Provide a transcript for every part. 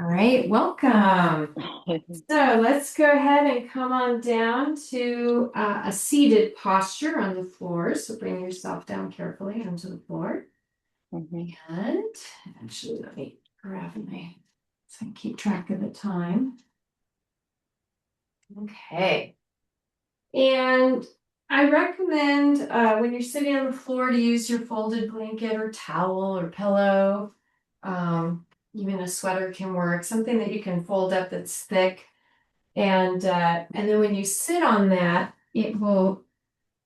All right, welcome. So let's go ahead and come on down to a seated posture on the floor. So bring yourself down carefully onto the floor. Mhm. And actually, let me grab my, so I can keep track of the time. Okay. And I recommend when you're sitting on the floor to use your folded blanket or towel or pillow. Even a sweater can work, something that you can fold up that's thick. And then when you sit on that, it will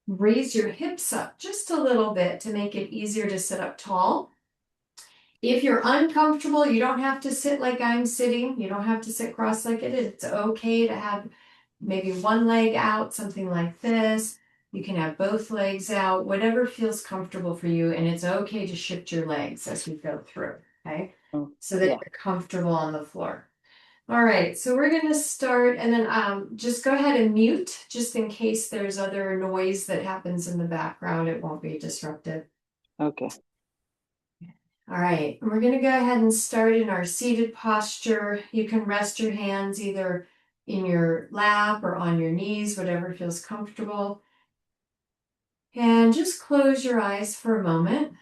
raise your hips up just a little bit to make it easier to sit up tall. If you're uncomfortable, you don't have to sit like I'm sitting. You don't have to sit cross-legged. It's okay to have maybe one leg out, something like this. You can have both legs out, whatever feels comfortable for you. And it's okay to shift your legs as we go through, okay? Mm, So that yeah. you're comfortable on the floor. All right, so we're going to start and then just go ahead and mute just in case there's other noise that happens in the background. It won't be disruptive. Okay. All right, we're going to go ahead and start in our seated posture. You can rest your hands either in your lap or on your knees, whatever feels comfortable. And just close your eyes for a moment.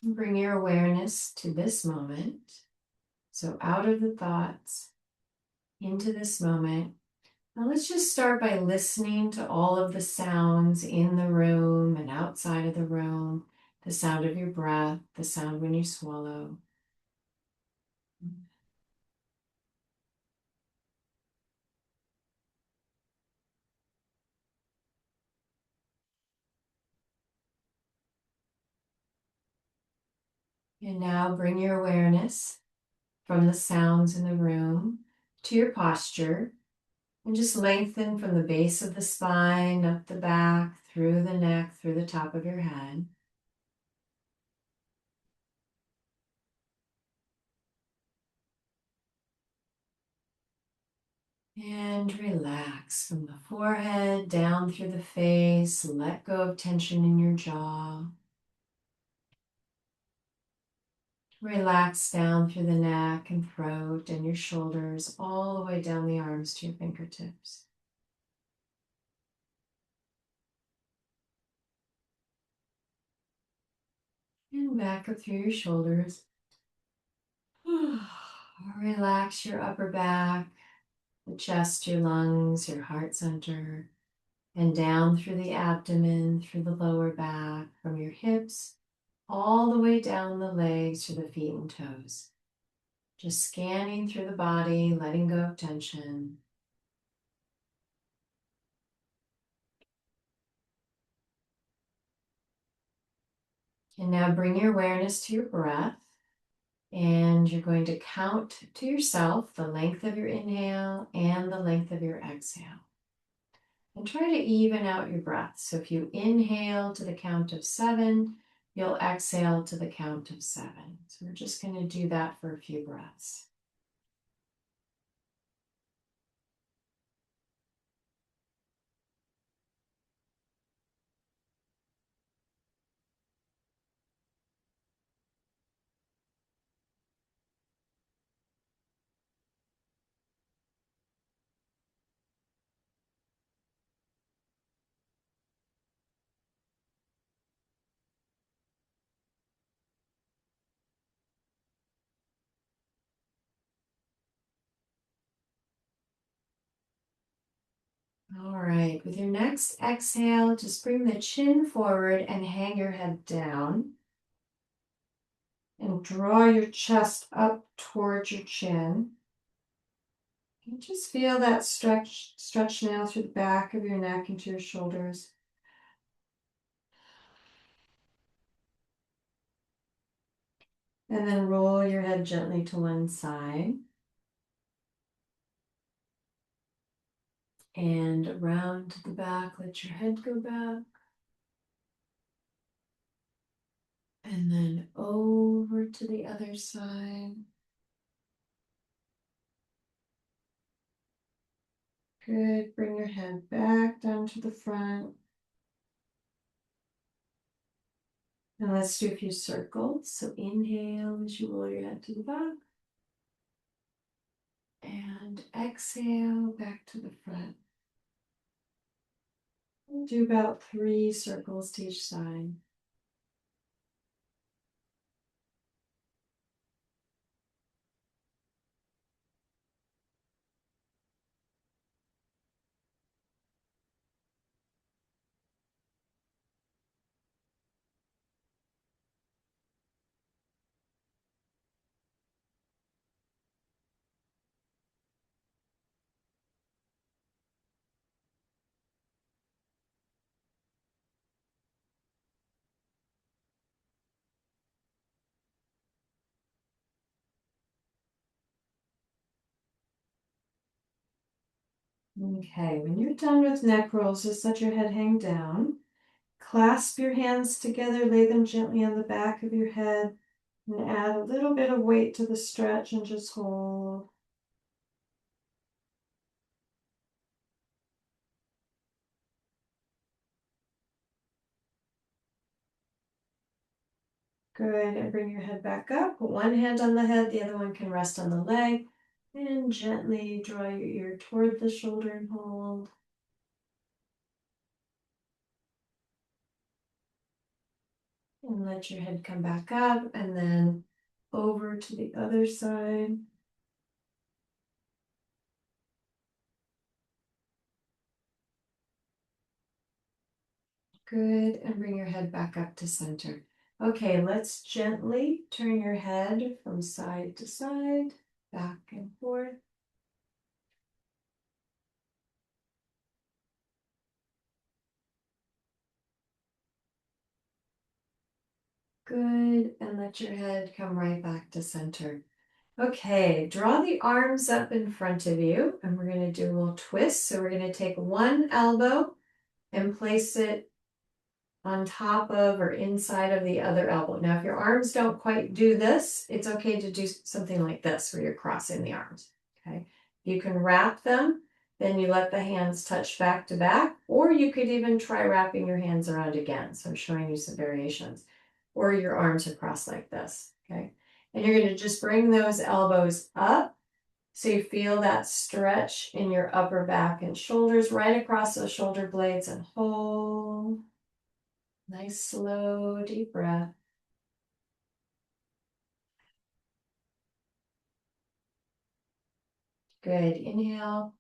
And bring your awareness to this moment. So out of the thoughts, into this moment. Now let's just start by listening to all of the sounds in the room and outside of the room, the sound of your breath, the sound when you swallow. And now bring your awareness from the sounds in the room to your posture and just lengthen from the base of the spine, up the back, through the neck, through the top of your head. And relax from the forehead down through the face. Let go of tension in your jaw. Relax down through the neck and throat and your shoulders, all the way down the arms to your fingertips. And back up through your shoulders. Relax your upper back, the chest, your lungs, your heart center, and down through the abdomen, through the lower back, from your hips, all the way down the legs to the feet and toes. Just scanning through the body, letting go of tension. And now bring your awareness to your breath. And you're going to count to yourself the length of your inhale and the length of your exhale. And try to even out your breath. So if you inhale to the count of 7, you'll exhale to the count of 7. So we're just going to do that for a few breaths. All right, with your next exhale, just bring the chin forward and hang your head down. And draw your chest up towards your chin. And just feel that stretch now through the back of your neck into your shoulders. And then roll your head gently to one side. And around to the back, let your head go back. And then over to the other side. Good. Bring your head back down to the front. And let's do a few circles. So inhale as you roll your head to the back. And exhale back to the front. We'll do about 3 circles to each side. Okay, when you're done with neck rolls, just let your head hang down. Clasp your hands together, lay them gently on the back of your head, and add a little bit of weight to the stretch and just hold. Good, and bring your head back up. Put one hand on the head, the other one can rest on the leg. And gently draw your ear toward the shoulder and hold. And let your head come back up and then over to the other side. Good, and bring your head back up to center. Okay, let's gently turn your head from side to side, back and forth. Good, and let your head come right back to center. Okay, draw the arms up in front of you, and we're going to do a little twist. So we're going to take one elbow and place it on top of or inside of the other elbow. Now, if your arms don't quite do this, it's okay to do something like this where you're crossing the arms, okay? You can wrap them, then you let the hands touch back to back, or you could even try wrapping your hands around again. So I'm showing you some variations. Or your arms are crossed like this, okay? And you're gonna just bring those elbows up so you feel that stretch in your upper back and shoulders right across those shoulder blades and hold. Nice, slow, deep breath. Good. Inhale.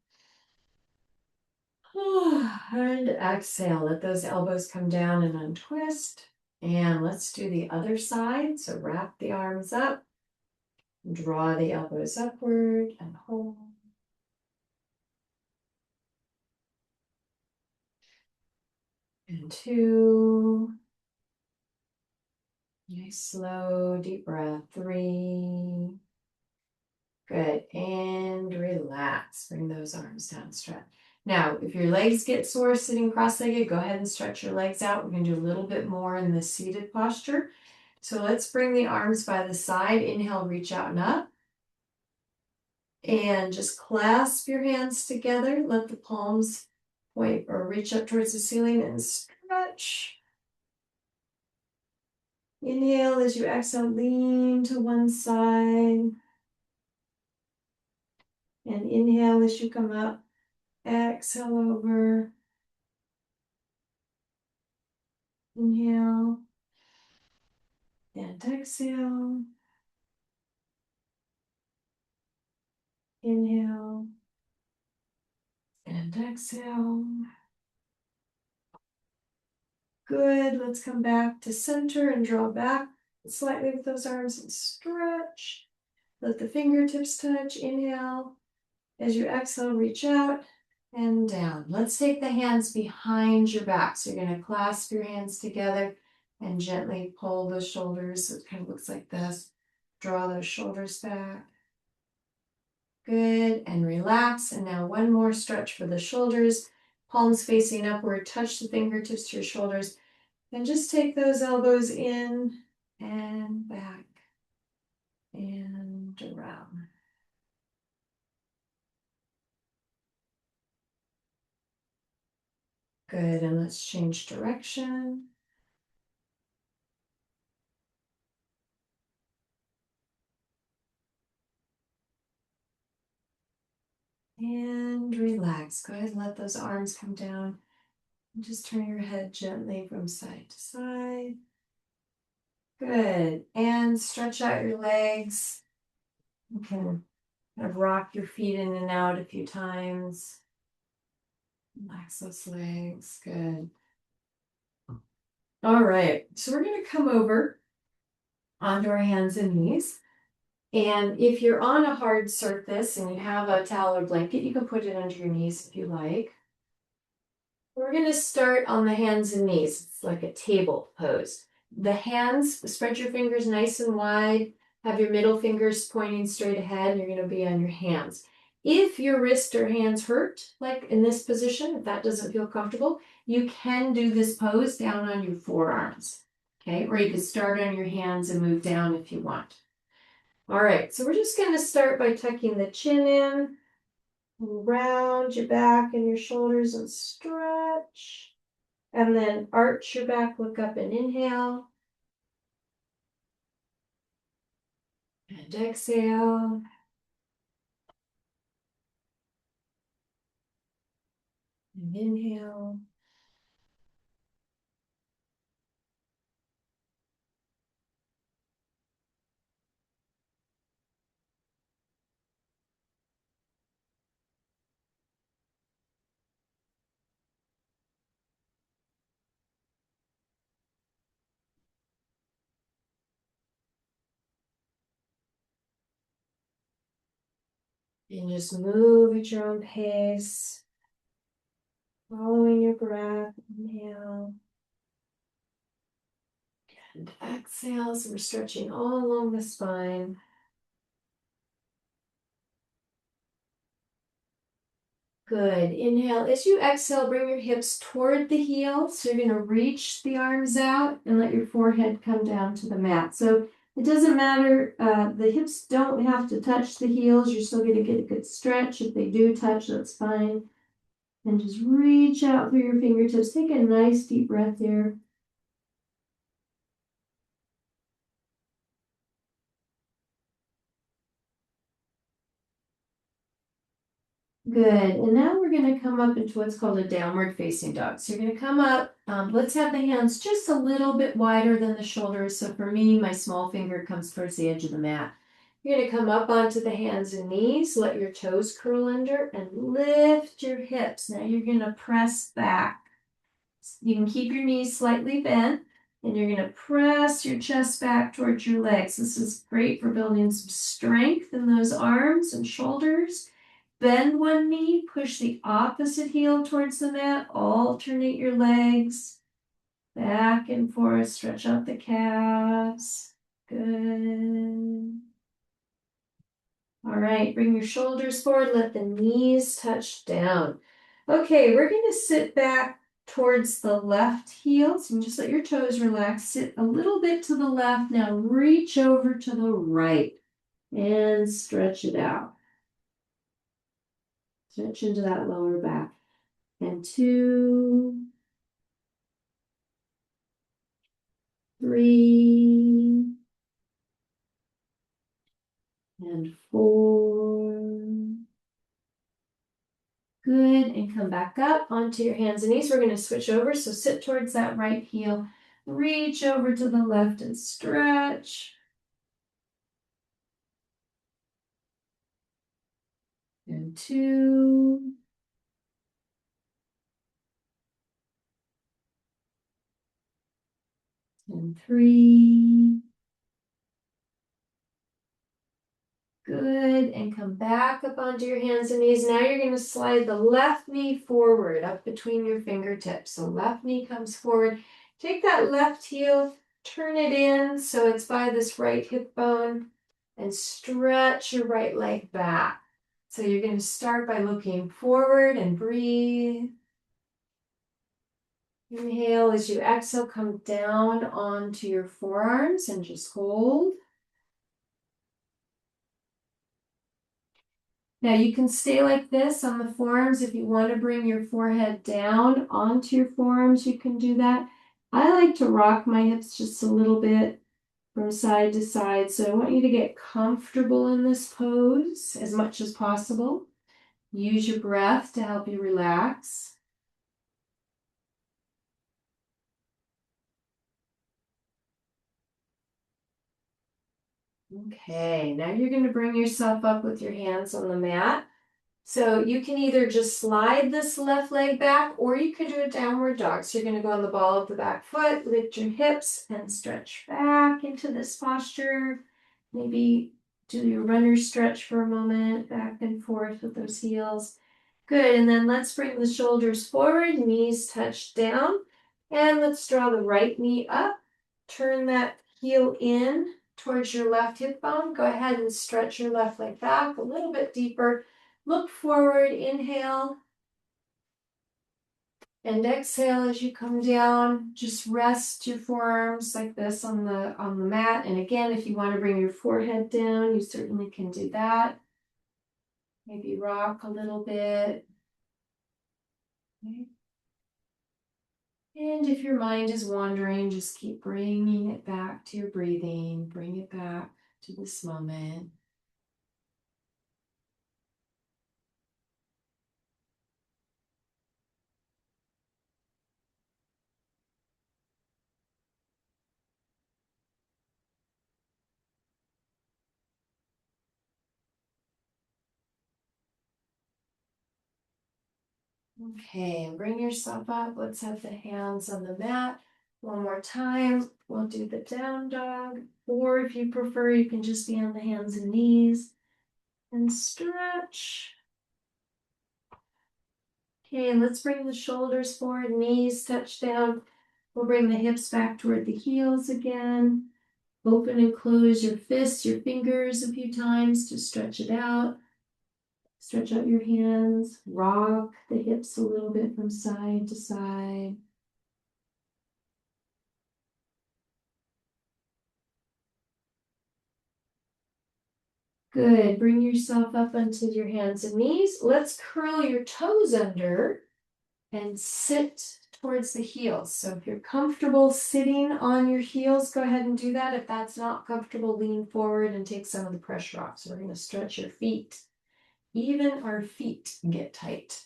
And exhale. Let those elbows come down and untwist. And let's do the other side. So wrap the arms up. Draw the elbows upward and hold. And 2. Nice, slow, deep breath. 3. Good, and relax. Bring those arms down, stretch. Now, if your legs get sore sitting cross-legged, go ahead and stretch your legs out. We're gonna do a little bit more in the seated posture. So let's bring the arms by the side. Inhale, reach out and up. And just clasp your hands together. Let the palms point or reach up towards the ceiling and stretch. Inhale as you exhale, lean to one side. And inhale as you come up. Exhale over. Inhale and exhale. Inhale and exhale. Good. Let's come back to center and draw back slightly with those arms and stretch. Let the fingertips touch. Inhale. As you exhale, reach out and down. Let's take the hands behind your back. So you're going to clasp your hands together and gently pull the shoulders. So it kind of looks like this. Draw those shoulders back. Good, and relax. And now one more stretch for the shoulders. Palms facing upward, touch the fingertips to your shoulders. And just take those elbows in and back and around. Good, and let's change direction. And relax. Go ahead and let those arms come down. And just turn your head gently from side to side. Good. And stretch out your legs. You can kind of rock your feet in and out a few times. Relax those legs. Good. All right. So we're going to come over onto our hands and knees. And if you're on a hard surface and you have a towel or blanket, you can put it under your knees if you like. We're going to start on the hands and knees. It's like a table pose. The hands, spread your fingers nice and wide. Have your middle fingers pointing straight ahead. And you're going to be on your hands. If your wrist or hands hurt, like in this position, if that doesn't feel comfortable, you can do this pose down on your forearms. Okay, or you can start on your hands and move down if you want. All right, so we're just going to start by tucking the chin in. Round your back and your shoulders and stretch. And then arch your back, look up and inhale. And exhale. And inhale. And just move at your own pace. Following your breath. Inhale. And exhale. So we're stretching all along the spine. Good. Inhale. As you exhale, bring your hips toward the heels. So you're going to reach the arms out and let your forehead come down to the mat. So it doesn't matter. The hips don't have to touch the heels. You're still going to get a good stretch. If they do touch, that's fine. And just reach out through your fingertips. Take a nice deep breath here. Good. And now we're going to come up into what's called a downward facing dog. So you're going to come up. Let's have the hands just a little bit wider than the shoulders. So for me, my small finger comes towards the edge of the mat. You're going to come up onto the hands and knees. Let your toes curl under and lift your hips. Now you're going to press back. You can keep your knees slightly bent. And you're going to press your chest back towards your legs. This is great for building some strength in those arms and shoulders. Bend one knee, push the opposite heel towards the mat, alternate your legs, back and forth, stretch out the calves. Good. All right, bring your shoulders forward, let the knees touch down. Okay, we're going to sit back towards the left heel, so just let your toes relax. Sit a little bit to the left. Now reach over to the right and stretch it out. Stretch into that lower back. And 2, 3, and 4. Good. And come back up onto your hands and knees. We're going to switch over. So sit towards that right heel. Reach over to the left and stretch. And 2. And 3. Good. And come back up onto your hands and knees. Now you're going to slide the left knee forward up between your fingertips. So left knee comes forward. Take that left heel, turn it in so it's by this right hip bone, and stretch your right leg back. So you're going to start by looking forward and breathe. Inhale. As you exhale, come down onto your forearms and just hold. Now you can stay like this on the forearms. If you want to bring your forehead down onto your forearms, you can do that. I like to rock my hips just a little bit from side to side. So I want you to get comfortable in this pose as much as possible. Use your breath to help you relax. Okay, now you're going to bring yourself up with your hands on the mat. So you can either just slide this left leg back or you could do a downward dog. So you're going to go on the ball of the back foot, lift your hips and stretch back into this posture. Maybe do your runner stretch for a moment, back and forth with those heels. Good, and then let's bring the shoulders forward, knees touch down. And let's draw the right knee up. Turn that heel in towards your left hip bone. Go ahead and stretch your left leg back a little bit deeper. Look forward, inhale. And exhale as you come down. Just rest your forearms like this on the mat. And again, if you want to bring your forehead down, you certainly can do that. Maybe rock a little bit. Okay. And if your mind is wandering, just keep bringing it back to your breathing. Bring it back to this moment. Okay, bring yourself up. Let's have the hands on the mat. One more time. We'll do the down dog. Or if you prefer, you can just be on the hands and knees and stretch. Okay, let's bring the shoulders forward, knees touch down. We'll bring the hips back toward the heels again. Open and close your fists, your fingers a few times to stretch it out. Stretch out your hands, rock the hips a little bit from side to side. Good. Bring yourself up onto your hands and knees. Let's curl your toes under and sit towards the heels. So if you're comfortable sitting on your heels, go ahead and do that. If that's not comfortable, lean forward and take some of the pressure off. So we're going to stretch your feet. Even our feet get tight.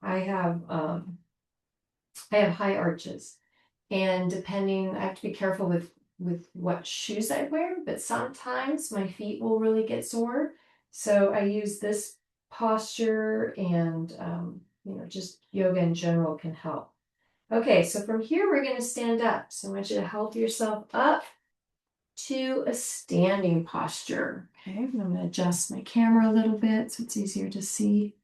I have high arches, and depending, I have to be careful with what shoes I wear, but sometimes my feet will really get sore. So I use this posture, and just yoga in general can help. Okay, so from here we're going to stand up. So I want you to help yourself up to a standing posture. Okay, I'm going to adjust my camera a little bit so it's easier to see.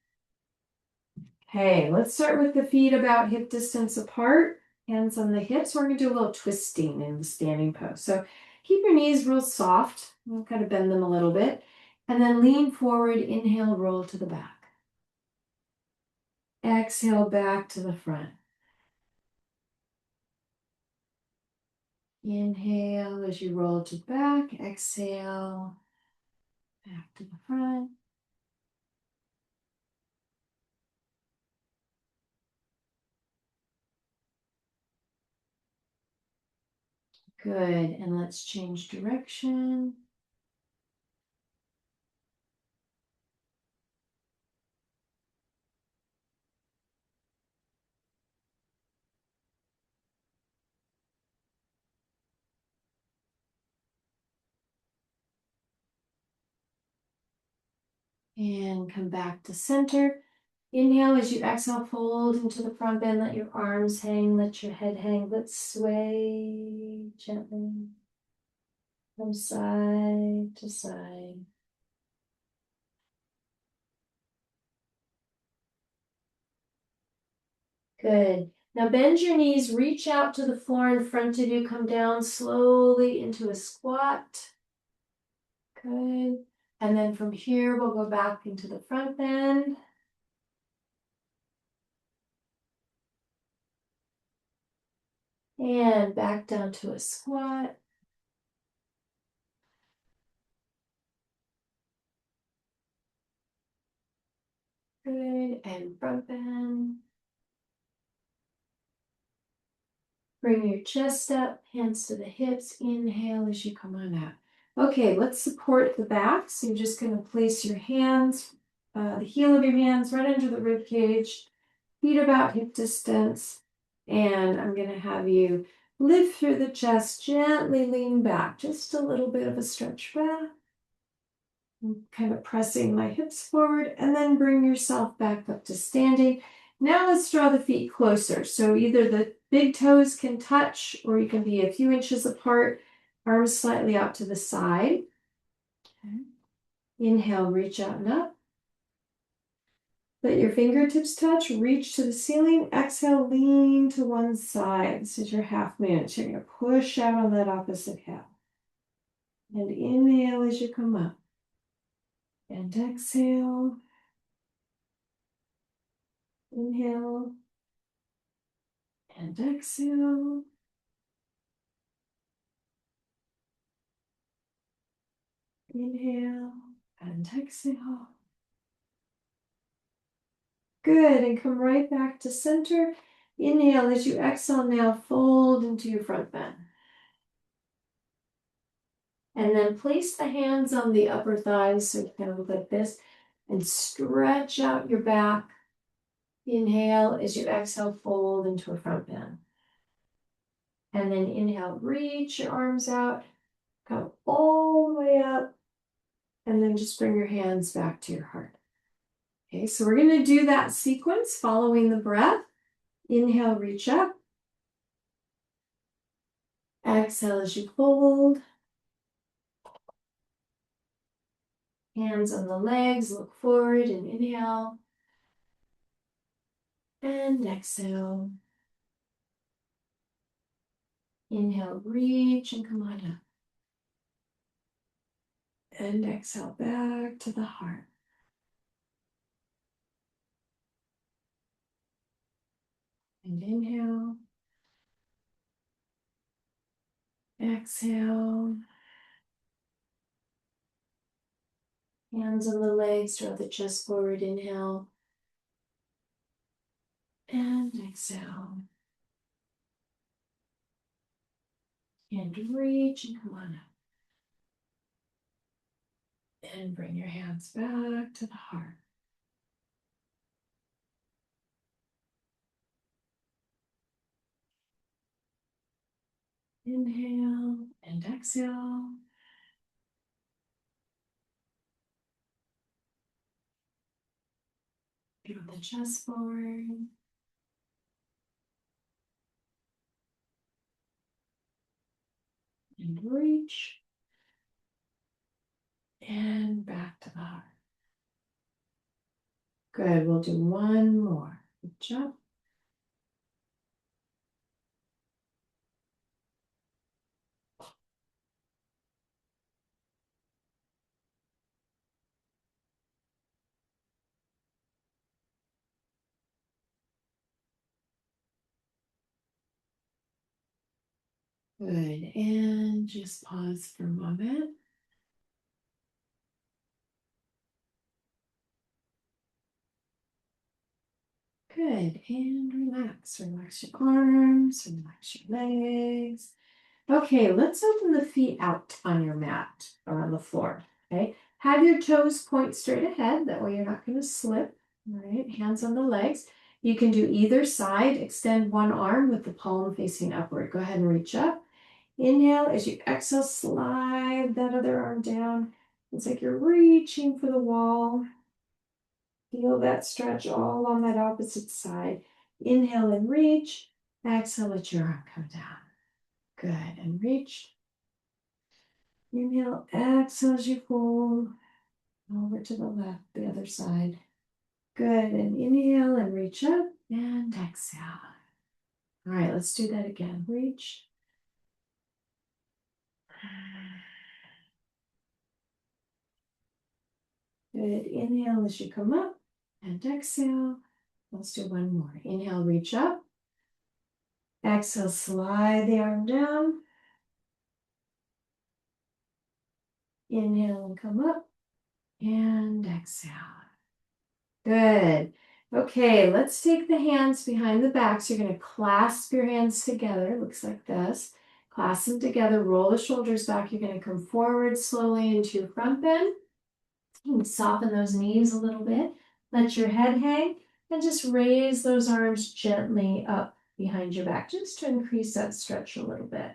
Okay, let's start with the feet about hip distance apart, hands on the hips. We're going to do a little twisting in the standing pose. So keep your knees real soft. We'll kind of bend them a little bit. And then lean forward, inhale, roll to the back. Exhale, back to the front. Inhale as you roll to the back. Exhale, back to the front. Good, and let's change direction. And come back to center. Inhale as you exhale, fold into the front bend, let your arms hang, let your head hang. Let's sway gently from side to side. Good. Now bend your knees, reach out to the floor in front of you, come down slowly into a squat. Good. And then from here, we'll go back into the front bend. And back down to a squat. Good. And front bend. Bring your chest up, hands to the hips. Inhale as you come on out. Okay, let's support the back. So you're just going to place your hands the heel of your hands right under the rib cage, feet about hip distance. And I'm gonna have you lift through the chest, gently lean back, just a little bit of a stretch back. I'm kind of pressing my hips forward and then bring yourself back up to standing. Now let's draw the feet closer. So either the big toes can touch or you can be a few inches apart, arms slightly out to the side. Okay. Inhale, reach out and up. Let your fingertips touch, reach to the ceiling. Exhale, lean to one side. This is your half moon. So you're going to push out on that opposite hip. And inhale as you come up. And exhale. Inhale. And exhale. Inhale and exhale. Good, and come right back to center. Inhale as you exhale now, fold into your front bend. And then place the hands on the upper thighs so you kind of look like this and stretch out your back. Inhale as you exhale, fold into a front bend. And then inhale, reach your arms out, come all the way up, and then just bring your hands back to your heart. Okay, so we're going to do that sequence following the breath. Inhale, reach up. Exhale as you fold. Hands on the legs, look forward and inhale. And exhale. Inhale, reach and come on up. And exhale back to the heart. And inhale. Exhale. Hands on the legs, draw the chest forward, inhale. And exhale. And reach and come on up. And bring your hands back to the heart. Inhale and exhale. Draw the chest forward. And reach. And back to the heart. Good, we'll do one more. Good job. Good, and just pause for a moment. Good, and relax. Relax your arms, relax your legs. Okay, let's open the feet out on your mat or on the floor, okay? Have your toes point straight ahead, that way you're not gonna slip, all right? Hands on the legs. You can do either side, extend one arm with the palm facing upward. Go ahead and reach up. Inhale, as you exhale, slide that other arm down. It's like you're reaching for the wall. Feel that stretch all on that opposite side. Inhale and reach. Exhale, let your arm come down. Good, and reach. Inhale, exhale as you fold. Over to the left, the other side. Good, and inhale and reach up and exhale. All right, let's do that again. Reach. Good. Inhale as you come up and exhale. Let's do one more. Inhale, reach up. Exhale, slide the arm down. Inhale and come up and exhale. Good. Okay, let's take the hands behind the back. So you're going to clasp your hands together. Looks like this. Clasp them together. Roll the shoulders back. You're going to come forward slowly into your front bend. You can soften those knees a little bit, let your head hang, and just raise those arms gently up behind your back, just to increase that stretch a little bit.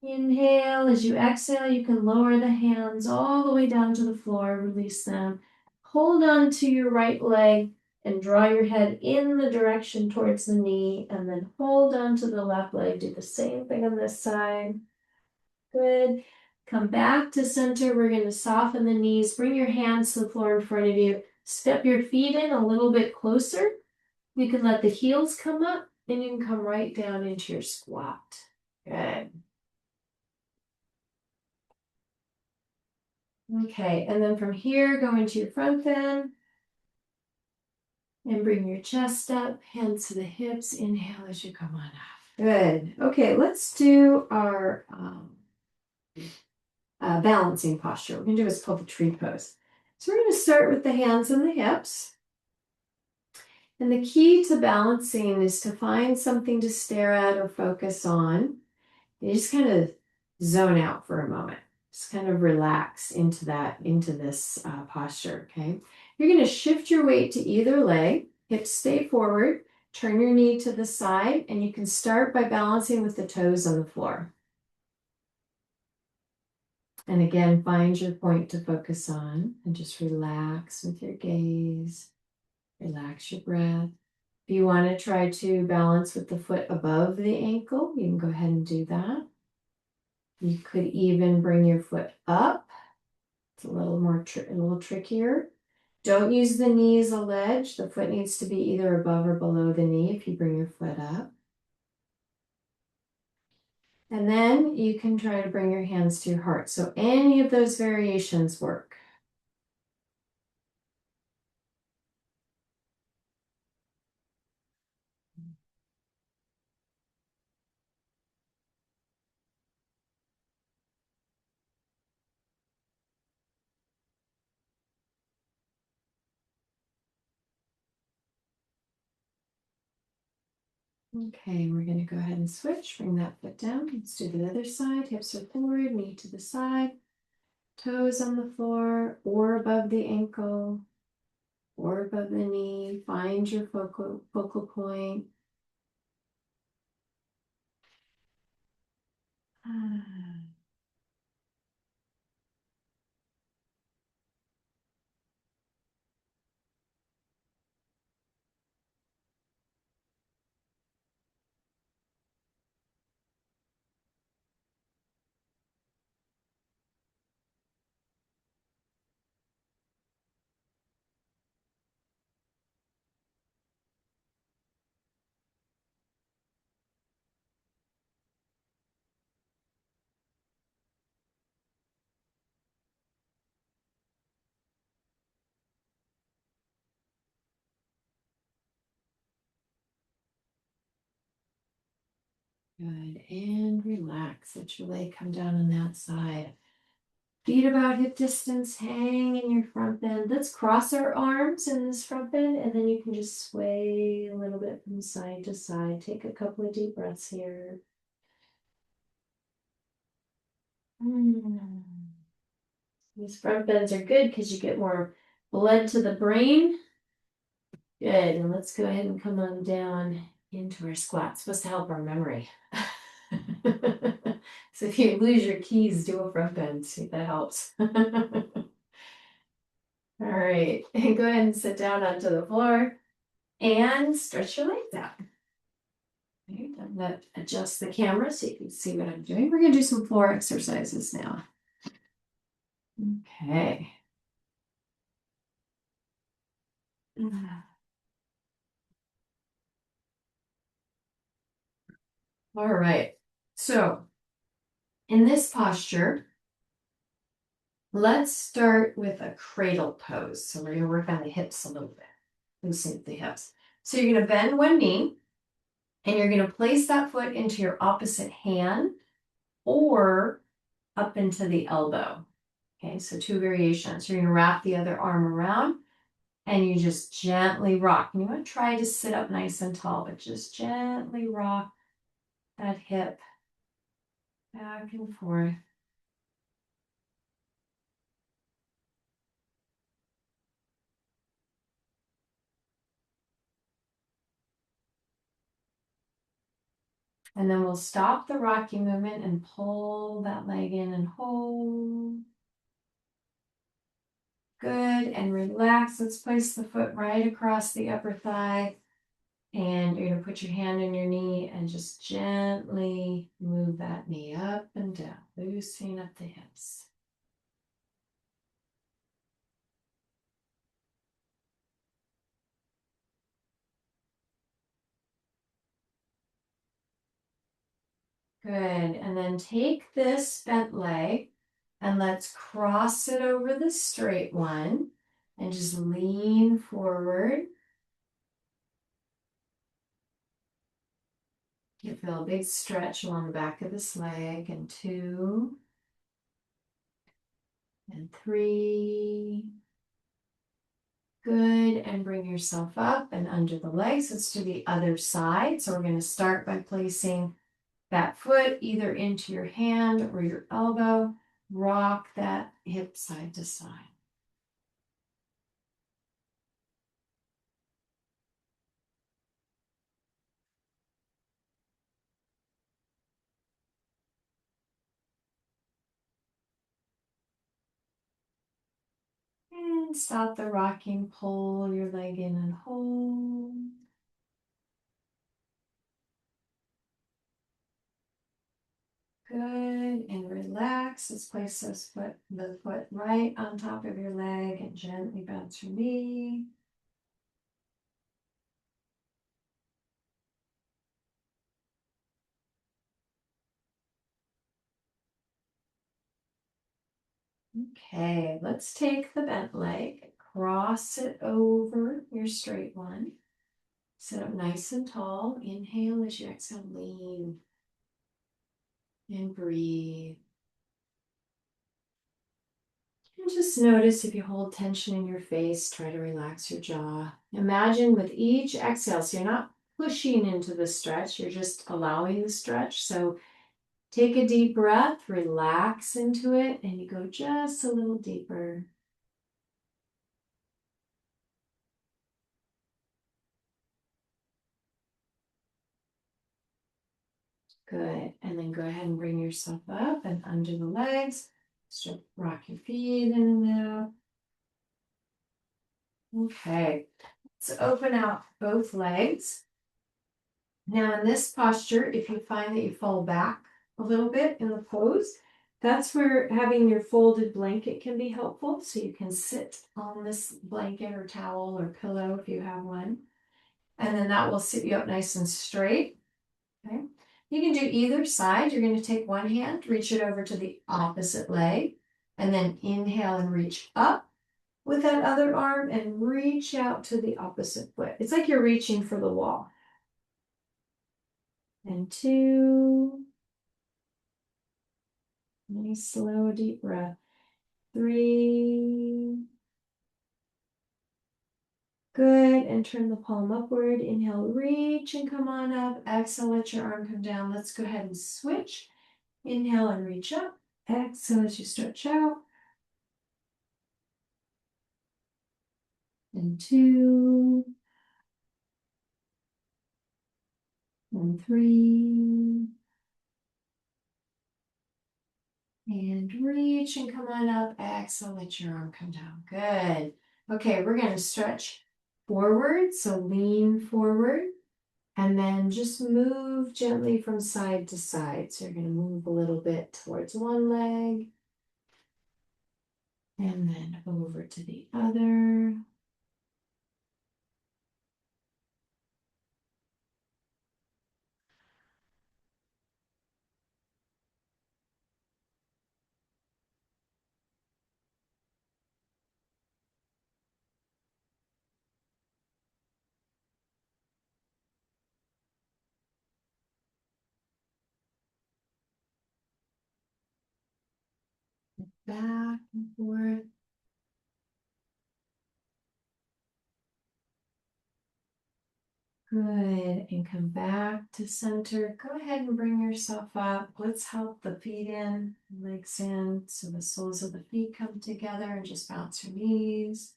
Inhale. As you exhale, you can lower the hands all the way down to the floor, release them. Hold on to your right leg and draw your head in the direction towards the knee, and then hold on to the left leg. Do the same thing on this side. Good. Come back to center. We're going to soften the knees. Bring your hands to the floor in front of you. Step your feet in a little bit closer. You can let the heels come up, and you can come right down into your squat. Good. Okay, and then from here, go into your front bend. And bring your chest up, hands to the hips. Inhale as you come on up. Good. Okay, let's do our balancing posture. We're going to do what's called the tree pose. So we're going to start with the hands and the hips. And the key to balancing is to find something to stare at or focus on. You just kind of zone out for a moment. Just kind of relax into this posture, okay? You're going to shift your weight to either leg, hips stay forward, turn your knee to the side, and you can start by balancing with the toes on the floor. And again, find your point to focus on and just relax with your gaze. Relax your breath. If you want to try to balance with the foot above the ankle, you can go ahead and do that. You could even bring your foot up. It's a little trickier. Don't use the knee as a ledge. The foot needs to be either above or below the knee if you bring your foot up. And then you can try to bring your hands to your heart. So any of those variations work. Okay, we're going to go ahead and switch. Bring that foot down. Let's do the other side. Hips are forward, knee to the side. Toes on the floor or above the ankle or above the knee. Find your focal point. Good, and relax. Let your leg come down on that side. Feet about hip distance, hang in your front bend. Let's cross our arms in this front bend, and then you can just sway a little bit from side to side. Take a couple of deep breaths here. These front bends are good because you get more blood to the brain. Good, and let's go ahead and come on down into our squat. It's supposed to help our memory. So if you lose your keys, do a front bend. See if that helps. All right, and go ahead and sit down onto the floor and stretch your legs out. Okay, I'm going to adjust the camera so you can see what I'm doing. We're going to do some floor exercises now. Okay. All right, so in this posture, let's start with a cradle pose. So we're going to work on the hips a little bit, loosen the hips. So you're going to bend one knee, and you're going to place that foot into your opposite hand or up into the elbow. Okay, so two variations. You're going to wrap the other arm around, and you just gently rock. And you want to try to sit up nice and tall, but just gently rock that hip back and forth. And then we'll stop the rocking movement and pull that leg in and hold. Good, and relax. Let's place the foot right across the upper thigh. And you're gonna put your hand on your knee and just gently move that knee up and down, loosening up the hips. Good, and then take this bent leg and let's cross it over the straight one and just lean forward. You feel a big stretch along the back of this leg, and 2, and 3. Good, and bring yourself up and under the legs. Let's do the other side. So we're going to start by placing that foot either into your hand or your elbow. Rock that hip side to side. And stop the rocking, pull your leg in and hold. Good, and relax. Let's place the foot right on top of your leg and gently bounce your knee. Okay, let's take the bent leg, cross it over your straight one. Sit up nice and tall. Inhale as you exhale, lean and breathe. And just notice if you hold tension in your face, try to relax your jaw. Imagine with each exhale, so you're not pushing into the stretch, you're just allowing the stretch. So take a deep breath, relax into it, and you go just a little deeper. Good. And then go ahead and bring yourself up and under the legs. Rock your feet in and out. Okay. Let's open out both legs. Now in this posture, if you find that you fall back a little bit in the pose, that's where having your folded blanket can be helpful. So you can sit on this blanket or towel or pillow if you have one. And then that will sit you up nice and straight. Okay. You can do either side. You're going to take one hand, reach it over to the opposite leg, and then inhale and reach up with that other arm and reach out to the opposite foot. It's like you're reaching for the wall. And 2. Nice, slow, deep breath. 3. Good, and turn the palm upward. Inhale, reach and come on up. Exhale, let your arm come down. Let's go ahead and switch. Inhale and reach up. Exhale as you stretch out. And 2. And 3. And reach and come on up. Exhale, let your arm come down. Good. Okay, we're going to stretch forward. So lean forward. And then just move gently from side to side. So you're going to move a little bit towards one leg. And then over to the other. Back and forth. Good, and come back to center. Go ahead and bring yourself up. Let's help the feet in, legs in, so the soles of the feet come together and just bounce your knees.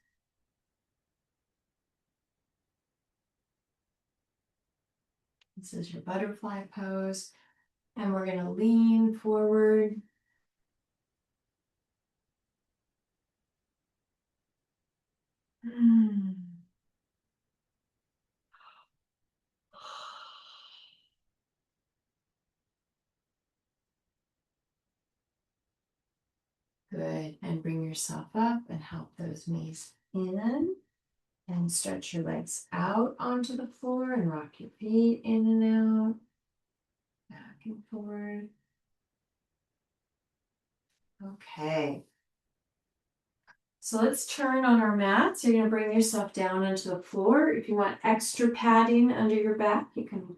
This is your butterfly pose. And we're going to lean forward. Good. And bring yourself up and help those knees in. And stretch your legs out onto the floor and rock your feet in and out. Back and forward. Okay. So let's turn on our mats. You're going to bring yourself down onto the floor. If you want extra padding under your back, you can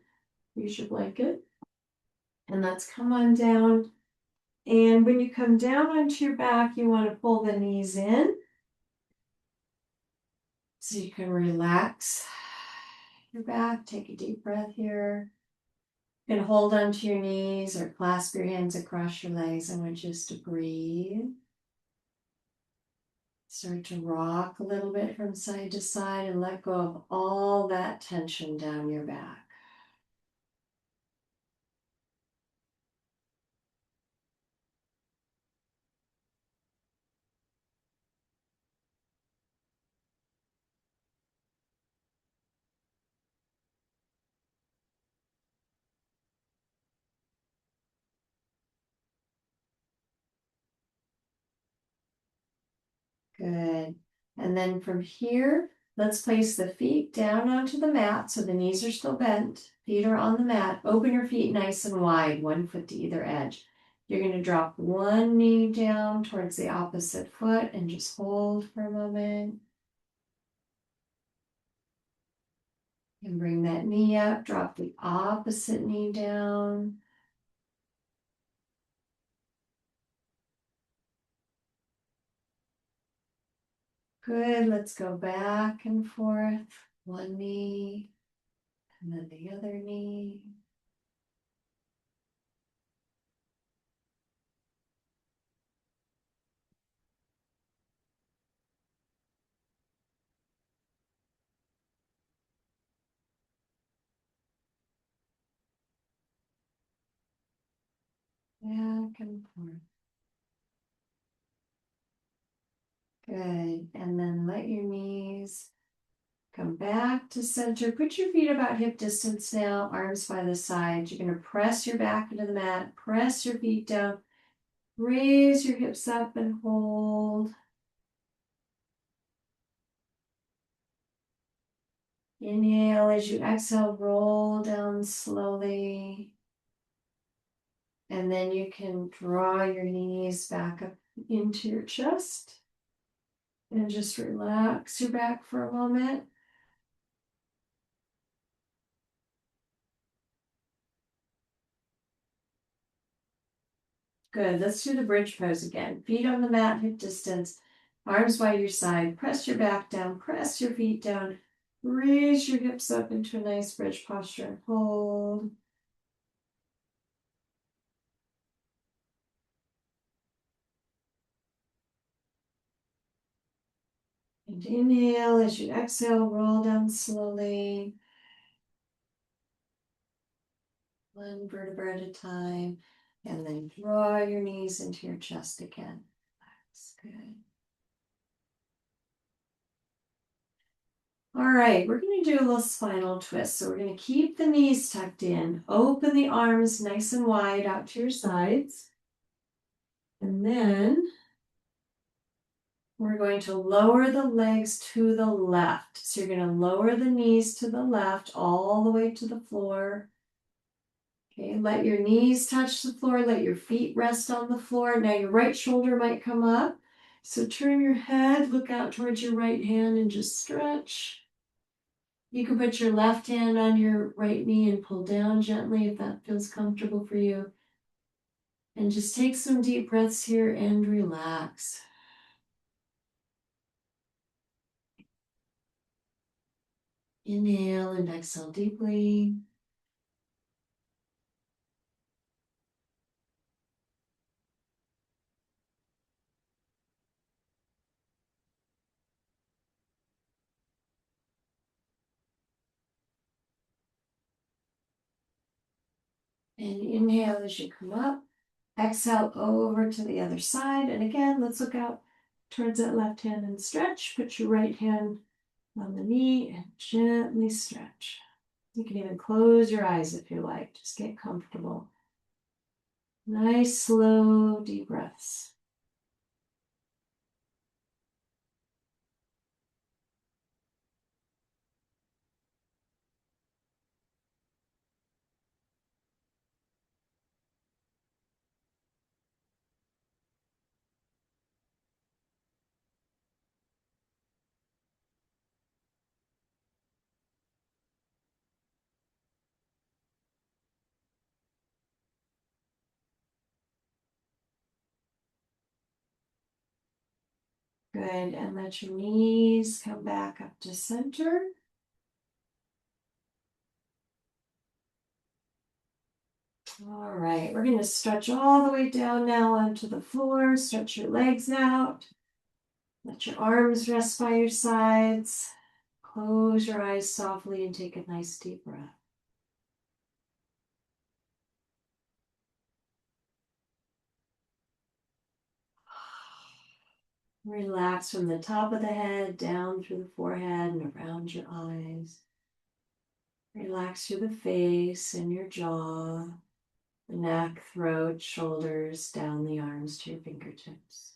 use your blanket. And let's come on down. And when you come down onto your back, you want to pull the knees in so you can relax your back. Take a deep breath here. And hold onto your knees or clasp your hands across your legs. I want you just to breathe. Start to rock a little bit from side to side and let go of all that tension down your back. Good. And then from here, let's place the feet down onto the mat so the knees are still bent. Feet are on the mat. Open your feet nice and wide, 1 foot to either edge. You're going to drop one knee down towards the opposite foot and just hold for a moment. And bring that knee up, drop the opposite knee down. Good, let's go back and forth. One knee, and then the other knee. Back and forth. Good, and then let your knees come back to center. Put your feet about hip distance now, arms by the side. You're going to press your back into the mat, press your feet down, raise your hips up and hold. Inhale as you exhale, roll down slowly. And then you can draw your knees back up into your chest and just relax your back for a moment. Good. Let's do the bridge pose again. Feet on the mat, hip distance, arms by your side. Press your back down, press your feet down. Raise your hips up into a nice bridge posture and hold. And inhale as you exhale, roll down slowly. One vertebra at a time. And then draw your knees into your chest again. That's good. All right, we're going to do a little spinal twist. So we're going to keep the knees tucked in, open the arms nice and wide out to your sides. And then we're going to lower the legs to the left. So you're going to lower the knees to the left all the way to the floor. Okay, let your knees touch the floor. Let your feet rest on the floor. Now your right shoulder might come up. So turn your head, look out towards your right hand and just stretch. You can put your left hand on your right knee and pull down gently if that feels comfortable for you. And just take some deep breaths here and relax. Inhale and exhale deeply. And inhale as you come up. Exhale over to the other side. And again, let's look out towards that left hand and stretch. Put your right hand on the knee and gently stretch. You can even close your eyes if you like. Just get comfortable. Nice, slow, deep breaths. Good, and let your knees come back up to center. All right, we're going to stretch all the way down now onto the floor. Stretch your legs out. Let your arms rest by your sides. Close your eyes softly and take a nice deep breath. Relax from the top of the head down through the forehead and around your eyes. Relax through the face and your jaw, the neck, throat, shoulders, down the arms to your fingertips.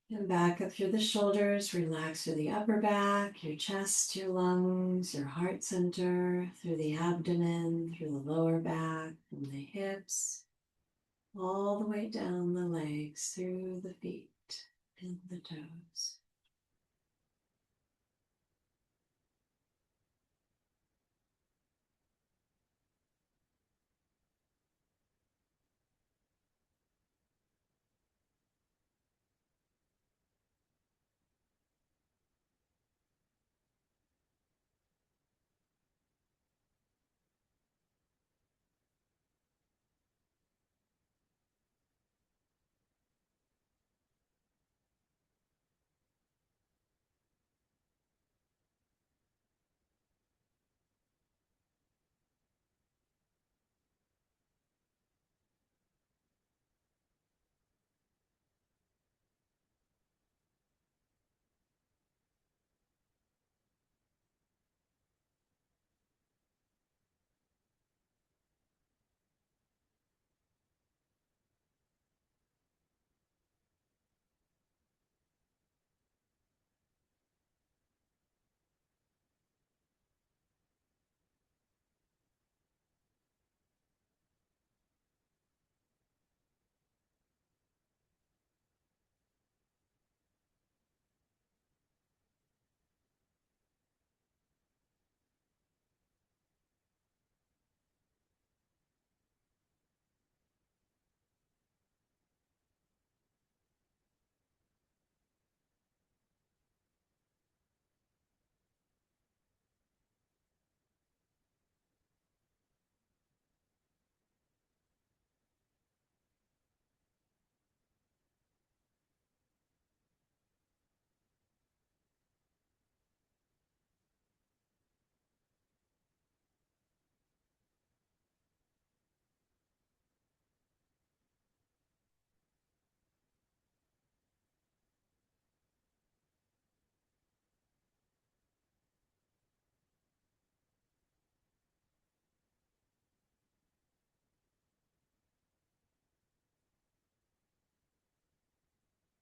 And back up through the shoulders, relax through the upper back, your chest, your lungs, your heart center, through the abdomen, through the lower back, from the hips, all the way down the legs, through the feet and the toes.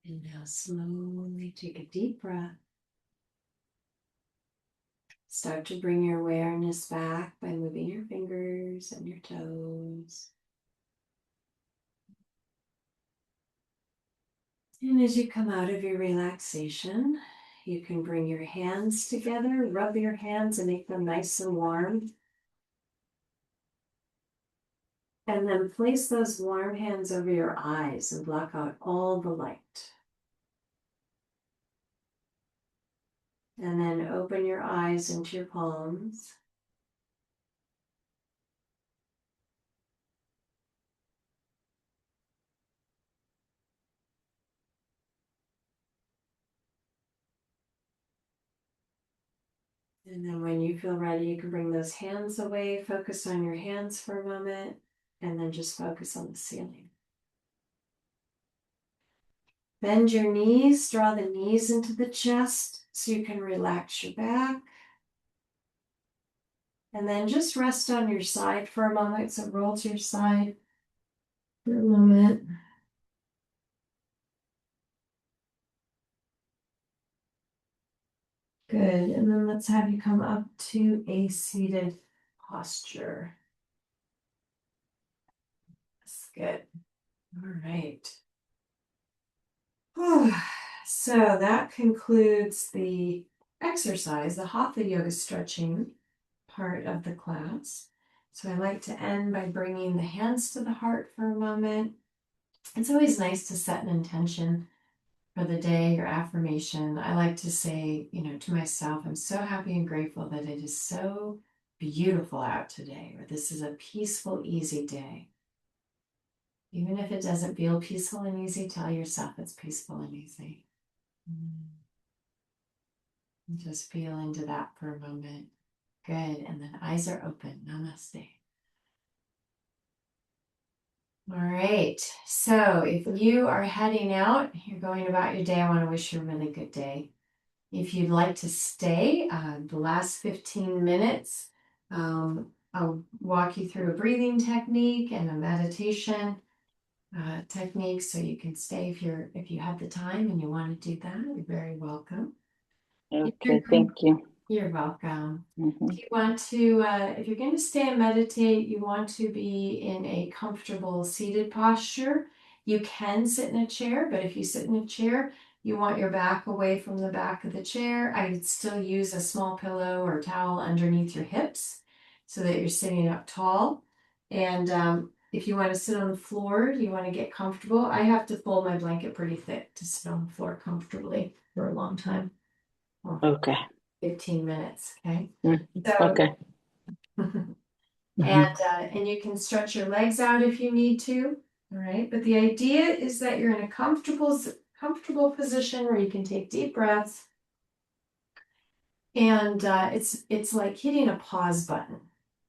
And now slowly take a deep breath. Start to bring your awareness back by moving your fingers and your toes. And as you come out of your relaxation, you can bring your hands together, rub your hands and make them nice and warm. And then place those warm hands over your eyes and block out all the light. And then open your eyes into your palms. And then when you feel ready, you can bring those hands away, focus on your hands for a moment, and then just focus on the ceiling. Bend your knees, draw the knees into the chest so you can relax your back. And then just rest on your side for a moment. So roll to your side for a moment. Good. And then let's have you come up to a seated posture. That's good. All right. So that concludes the exercise, the Hatha Yoga stretching part of the class. So I like to end by bringing the hands to the heart for a moment. It's always nice to set an intention for the day, your affirmation. I like to say, to myself, I'm so happy and grateful that it is so beautiful out today, or this is a peaceful, easy day. Even if it doesn't feel peaceful and easy, tell yourself it's peaceful and easy. And just feel into that for a moment. Good. And then eyes are open. Namaste. All right. So if you are heading out, you're going about your day, I want to wish you a really good day. If you'd like to stay the last 15 minutes, I'll walk you through a breathing technique and a meditation technique, so you can stay if you have the time and you want to do that. You're very welcome. Okay, thank you. You're welcome. If you want to, if you're going to stay and meditate, you want to be in a comfortable seated posture. You can sit in a chair, but if you sit in a chair, you want your back away from the back of the chair. I would still use a small pillow or towel underneath your hips so that you're sitting up tall. And if you want to sit on the floor, you want to get comfortable. I have to fold my blanket pretty thick to sit on the floor comfortably for a long time. Okay. 15 minutes, okay? Okay. And you can stretch your legs out if you need to, all right? But the idea is that you're in a comfortable position where you can take deep breaths, and it's like hitting a pause button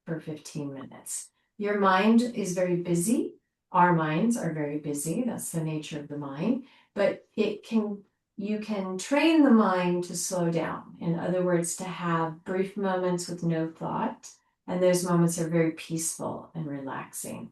for 15 minutes. Your mind is very busy. Our minds are very busy. That's the nature of the mind. But you can train the mind to slow down. In other words, to have brief moments with no thought. And those moments are very peaceful and relaxing.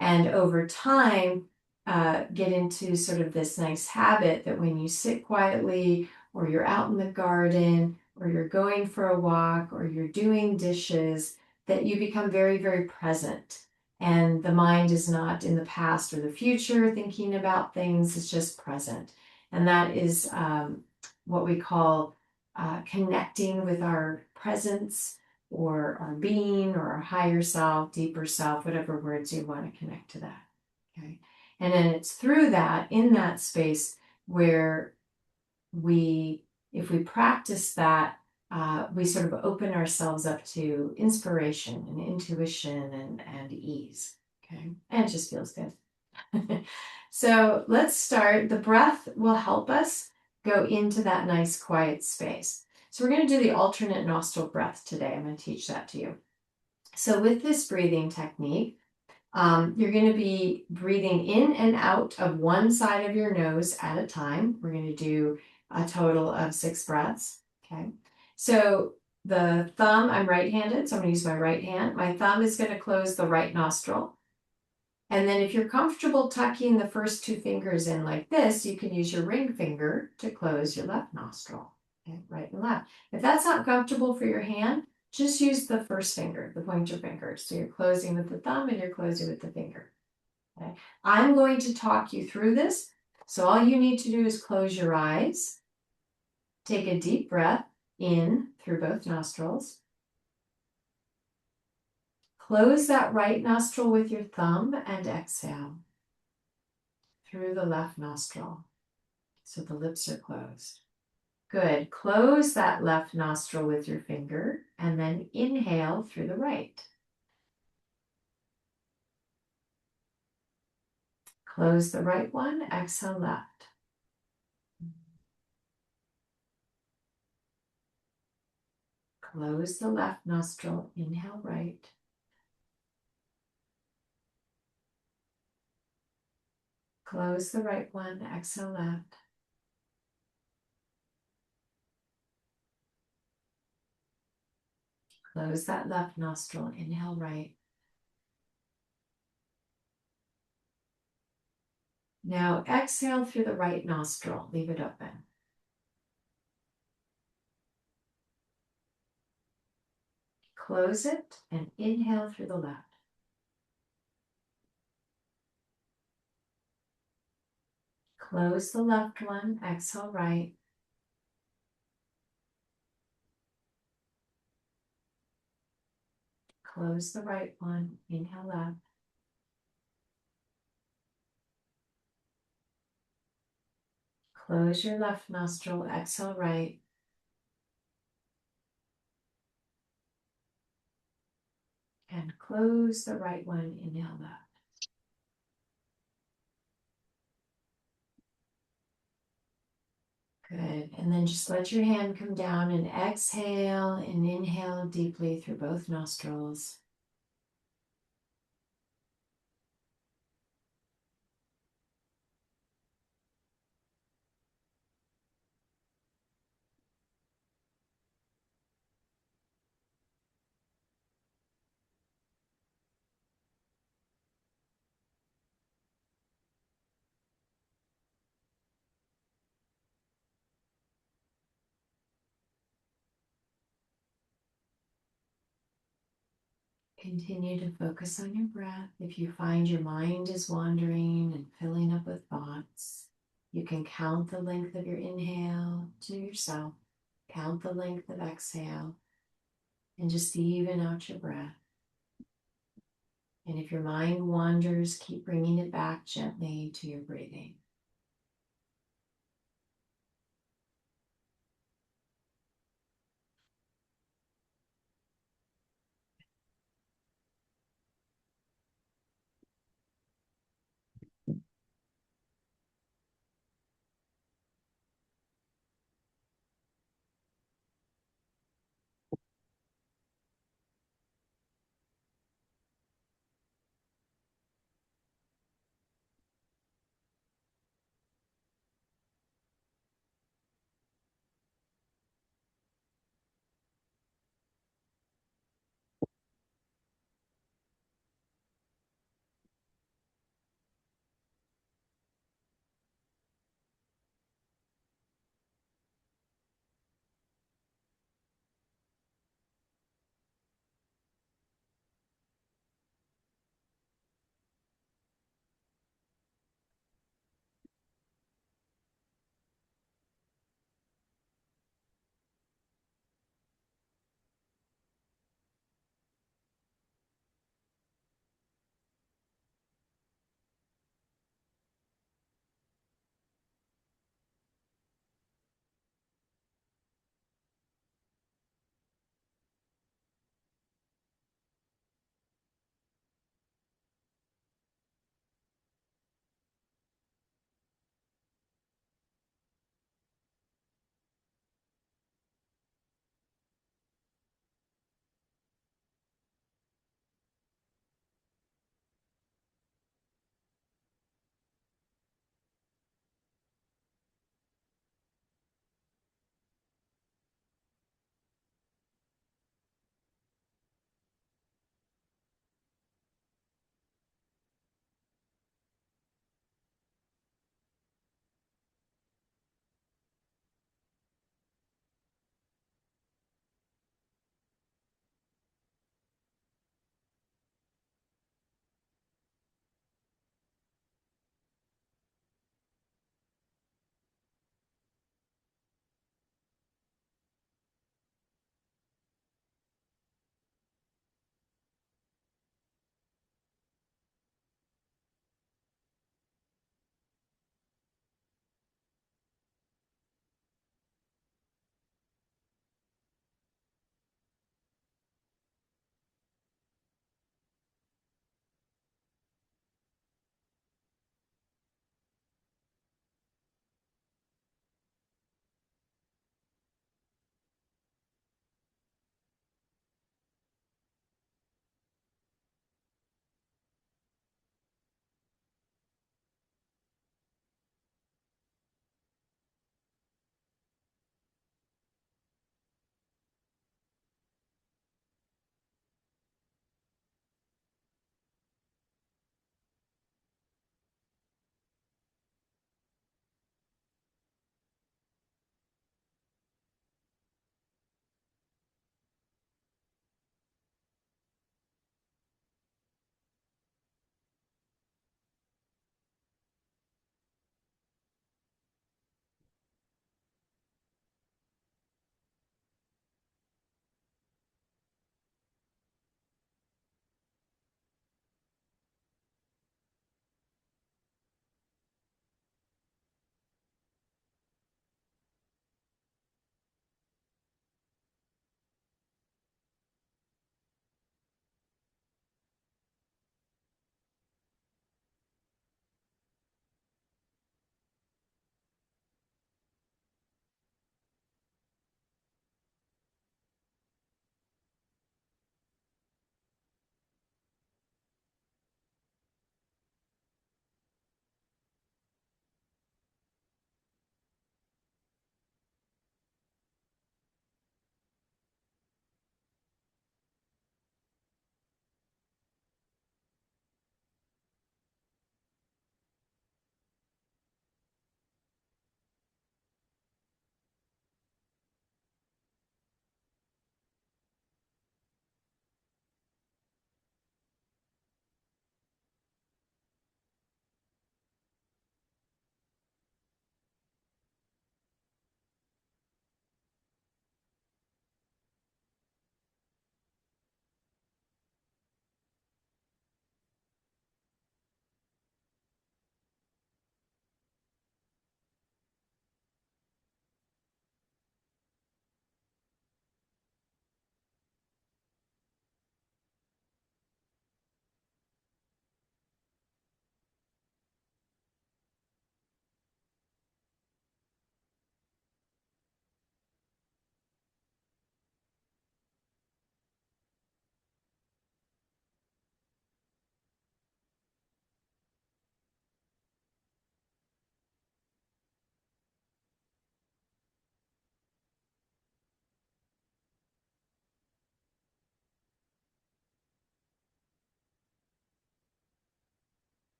And over time, get into sort of this nice habit that when you sit quietly, or you're out in the garden, or you're going for a walk, or you're doing dishes, that you become very, very present. And the mind is not in the past or the future thinking about things, it's just present. And that is what we call connecting with our presence, or our being, or our higher self, deeper self, whatever words you want to connect to that. Okay. And then it's through that, in that space, where if we practice that, we sort of open ourselves up to inspiration and intuition and ease. Okay. And it just feels good. So let's start. The breath will help us go into that nice quiet space. So we're going to do the alternate nostril breath today. I'm going to teach that to you. So with this breathing technique, you're going to be breathing in and out of one side of your nose at a time. We're going to do a total of 6 breaths. Okay. So the thumb, I'm right-handed, so I'm going to use my right hand. My thumb is going to close the right nostril. And then if you're comfortable tucking the first 2 fingers in like this, you can use your ring finger to close your left nostril. Okay, right and left. If that's not comfortable for your hand, just use the first finger, the pointer finger. So you're closing with the thumb and you're closing with the finger. Okay. I'm going to talk you through this. So all you need to do is close your eyes. Take a deep breath in through both nostrils. Close that right nostril with your thumb and exhale through the left nostril. So the lips are closed. Good. Close that left nostril with your finger and then inhale through the right. Close the right one, exhale left. Close the left nostril, inhale right. Close the right one, exhale left. Close that left nostril, inhale right. Now exhale through the right nostril, leave it open. Close it and inhale through the left. Close the left one, exhale right. Close the right one, inhale left. Close your left nostril, exhale right. And close the right one, inhale left. Good. And then just let your hand come down and exhale and inhale deeply through both nostrils. Continue to focus on your breath. If you find your mind is wandering and filling up with thoughts, you can count the length of your inhale to yourself, count the length of exhale, and just even out your breath. And if your mind wanders, keep bringing it back gently to your breathing.